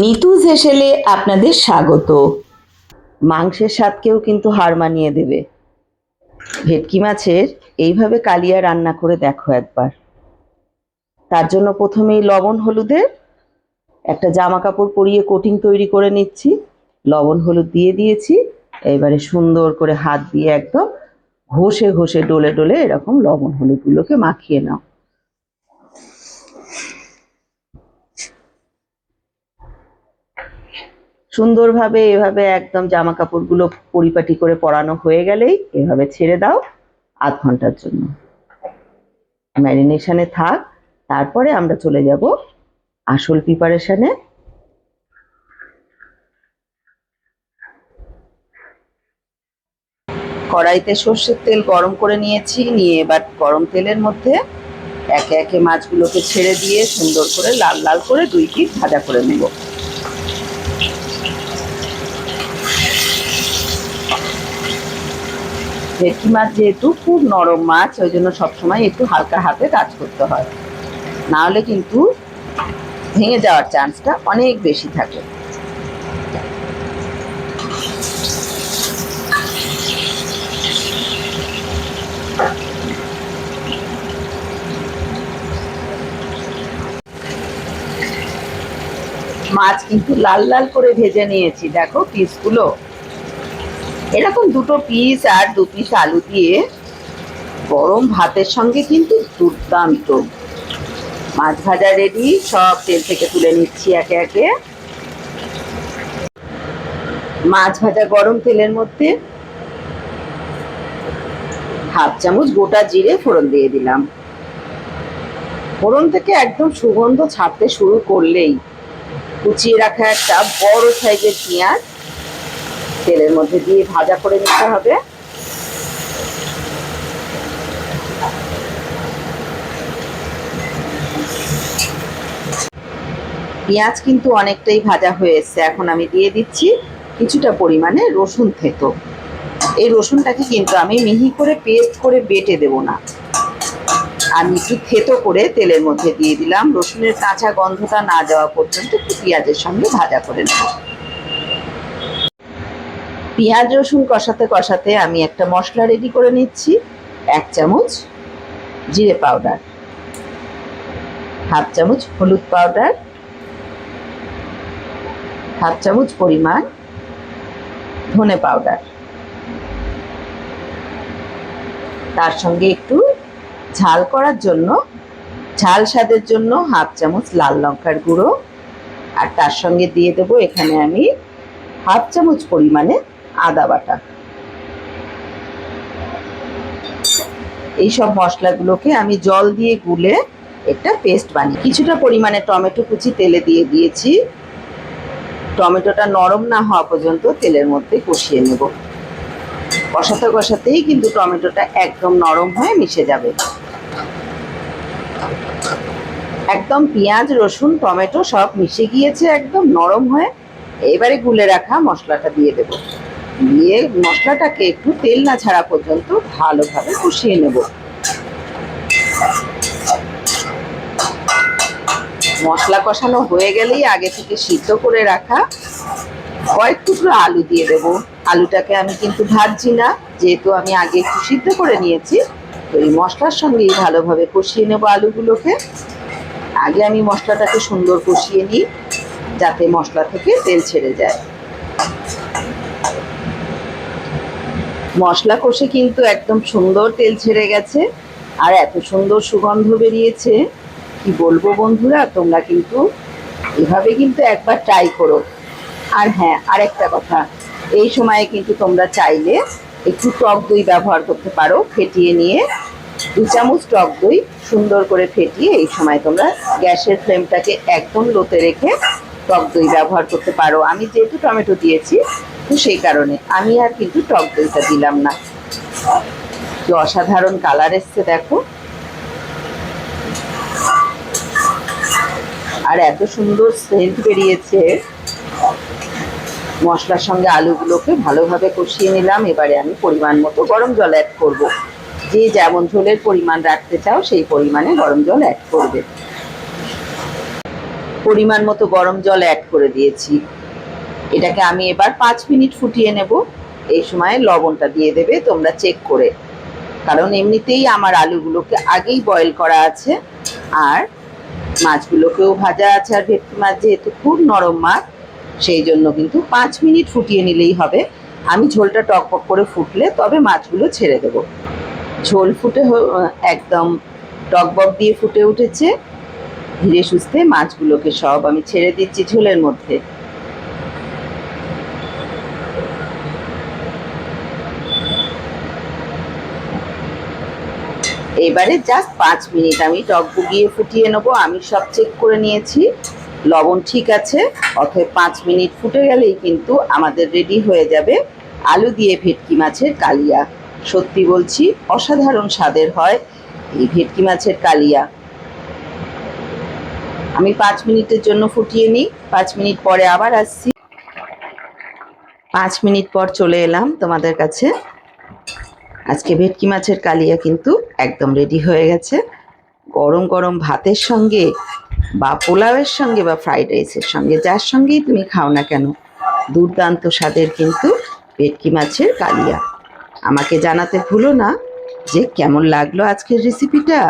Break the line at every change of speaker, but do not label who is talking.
নিতুজ হেসেলে আপনাদের স্বাগত। মাংসের স্বাদকেও কিন্তু হার মানিয়ে দেবে। ভেটকি মাছের এইভাবে কালিয়া রান্না করে দেখো একবার। তার জন্য প্রথমেই লবণ হলুদের একটা জামা কাপড় পরিয়ে কোটিং তৈরি করে নিচ্ছি। লবণ হলুদ দিয়ে দিয়েছি। এবারে সুন্দর করে হাত দিয়ে একদম ঘষে ঘষে ডলে ডলে এরকম লবণ হলুদগুলোকে মাখিয়ে নাও। সুন্দরভাবে এভাবে একদম জামা কাপড়গুলো পরিপাটি করে পরানো হয়ে গেলেই এভাবে ছেড়ে দাও আধ ঘন্টার জন্য, ম্যারিনেশনে থাক। তারপরে আমরা চলে যাব আসল প্রিপারেশনে। কড়াইতে সর্ষের তেল গরম করে নিয়েছি, নিয়ে এবার গরম তেলের মধ্যে একে একে মাছগুলোকে ছেড়ে দিয়ে সুন্দর করে লাল লাল করে 2 পিঠ ভাজা করে নেব। ভেটকি মাছ যেহেতু খুব নরম মাছ, ওই জন্য সবসময় একটু হালকা হাতে কাজ করতে হয়, না হলে কিন্তু ভেঙে যাওয়ার চান্সটা অনেক বেশি থাকে। মাছ কিন্তু লাল লাল করে ভেজে নিয়েছি, দেখো পিসগুলো এরকম 2 পিস আর 2 পিস আলু দিয়ে গরম ভাতের সঙ্গে কিন্তু দুর্দান্ত। মাছ ভাজা রেডি, সব তেল থেকে তুলে নিচ্ছি একে একে। মাছ ভাজা গরম তেলের মধ্যে হাফ চামচ গোটা জিরে ফোড়ন দিয়ে দিলাম। ফোড়ন থেকে একদম সুগন্ধ ছাড়তে শুরু করলেই কুচিয়ে রাখা একটা বড় সাইজের পেঁয়াজ তেলের মধ্যে দিয়ে ভাজা করে নিতে হবে। পেঁয়াজ কিন্তু অনেকটাই ভাজা হয়ে এসছে, এখন আমি দিয়ে দিচ্ছি কিছুটা পরিমাণে রসুন থেতো। এই রসুনটাকে কিন্তু আমি মিহি করে পেস্ট করে বেটে দেব না, আমি একটু থেতো করে তেলের মধ্যে দিয়ে দিলাম। রসুনের কাঁচা গন্ধটা না যাওয়া পর্যন্ত একটু পেঁয়াজের সঙ্গে ভাজা করে নেব। পেঁয়াজ রসুন কষাতে কষাতে আমি একটা মশলা রেডি করে নিচ্ছি। 1 চামচ জিরে পাউডার, হাফ চামচ হলুদ পাউডার, হাফ চামচ পরিমাণ ধনে পাউডার, তার সঙ্গে একটু ঝাল করার জন্য, ঝাল স্বাদের জন্য হাফ চামচ লাল লঙ্কার গুঁড়ো, আর তার সঙ্গে দিয়ে দেবো এখানে আমি হাফ চামচ পরিমাণে আদা বাটা। এই সব মশলাগুলোকে আমি জল দিয়ে গুলে একটা পেস্ট বানিয়ে কিছুটা পরিমাণে টমেটো কুচি তেলে দিয়ে দিয়েছি। টমেটোটা নরম না হওয়া পর্যন্ত তেলের মধ্যে কষিয়ে নেব। কষাতে কষাতেই কিন্তু টমেটোটা একদম নরম হয়ে মিশে যাবে। একদম পেঁয়াজ রসুন টমেটো সব মিশে গিয়েছে একদম নরম হয়ে। এবারে গুলে রাখা মশলাটা দিয়ে দেব, দিয়ে মশলাটাকে একটু তেল না ছাড়া পর্যন্ত ভালোভাবে কষিয়ে নেব। মশলা কষানো হয়ে গেলেই আগে থেকে সিদ্ধ করে রাখা কয়েক টুকরো আলু দিয়ে দেব। আলুটাকে আমি কিন্তু ভাজছি না, যেহেতু আমি আগে একটু সিদ্ধ করে নিয়েছি, তো এই মশলার সঙ্গেই ভালোভাবে কষিয়ে নেব আলুগুলোকে। আগে আমি মশলাটাকে সুন্দর কষিয়ে নিই, যাতে মশলা থেকে তেল ছেড়ে যায়। মশলা কষে কিন্তু একদম সুন্দর তেল ছেড়ে গেছে, আর এত সুন্দর সুগন্ধ বেরিয়েছে কি বলবো বন্ধুরা, তোমরা কিন্তু এভাবে কিন্তু একবার ট্রাই করো। আর হ্যাঁ, আরেকটা কথা, এই সময়ে কিন্তু তোমরা চাইলে একটু টক দই ব্যবহার করতে পারো। ফেটিয়ে নিয়ে 2 চামচ টক দই সুন্দর করে ফেটিয়ে এই সময় তোমরা গ্যাসের ফ্লেমটাকে একদম লোতে রেখে টক দই ব্যবহার করতে পারো। আমি যেহেতু টমেটো দিয়েছি তো সেই কারণে আমি আর কিন্তু টক দইটা দিলাম না। কি অসাধারণ কালার এসছে দেখো, আর এত সুন্দর সেন্ট বেরিয়েছে। মশলার সঙ্গে আলুগুলোকে ভালোভাবে কষিয়ে নিলাম। এবারে আমি পরিমাণ মতো গরম জল অ্যাড করব। যে যেমন ঝোলের পরিমাণ রাখতে চাও সেই পরিমাণে গরম জল অ্যাড করবে। পরিমাণ মতো গরম জল অ্যাড করে দিয়েছি। এটাকে আমি এবার 5 মিনিট ফুটিয়ে নেব। এই সময় লবণটা দিয়ে দেবে তোমরা চেক করে, কারণ এমনিতেই আমার আলুগুলোকে আগেই বয়েল করা আছে, আর মাছগুলোকেও ভাজা আছে, আর ভেটকি মাছ যেহেতু খুব নরম মাছ, সেই জন্য কিন্তু 5 মিনিট ফুটিয়ে নিলেই হবে। আমি ঝোলটা টকবক করে ফুটলে তবে মাছগুলো ছেড়ে দেব। ঝোল ফুটে একদম টকবক দিয়ে ফুটে উঠেছে। ধীরে সুস্থে মাছগুলোকে সব আমি ছেড়ে দিচ্ছি ঝোলের মধ্যে। এবারে জাস্ট 5 মিনিট আমি টক বুগিয়ে ফুটিয়ে নেবো। আমি সব চেক করে নিয়েছি, লবণ ঠিক আছে। অতএব 5 মিনিট ফুটে গেলেই কিন্তু আমাদের রেডি হয়ে যাবে আলু দিয়ে ভেটকি মাছের কালিয়া। সত্যি বলছি, অসাধারণ স্বাদের হয় এই ভেটকি মাছের কালিয়া। আমি 5 মিনিটের জন্য ফুটিয়ে নিই, 5 মিনিট পরে আবার আসছি। 5 মিনিট পর চলে এলাম তোমাদের কাছে। আজকে ভেটকি মাছের কালিয়া কিন্তু একদম রেডি হয়ে গেছে। গরম গরম ভাতের সঙ্গে বা পোলাওয়ের সঙ্গে বা ফ্রাইড রাইসের সঙ্গে, যার সঙ্গেই তুমি খাও না কেন, দুর্দান্ত স্বাদের কিন্তু ভেটকি মাছের কালিয়া। আমাকে জানাতে ভুলো না যে কেমন লাগলো আজকের রেসিপিটা।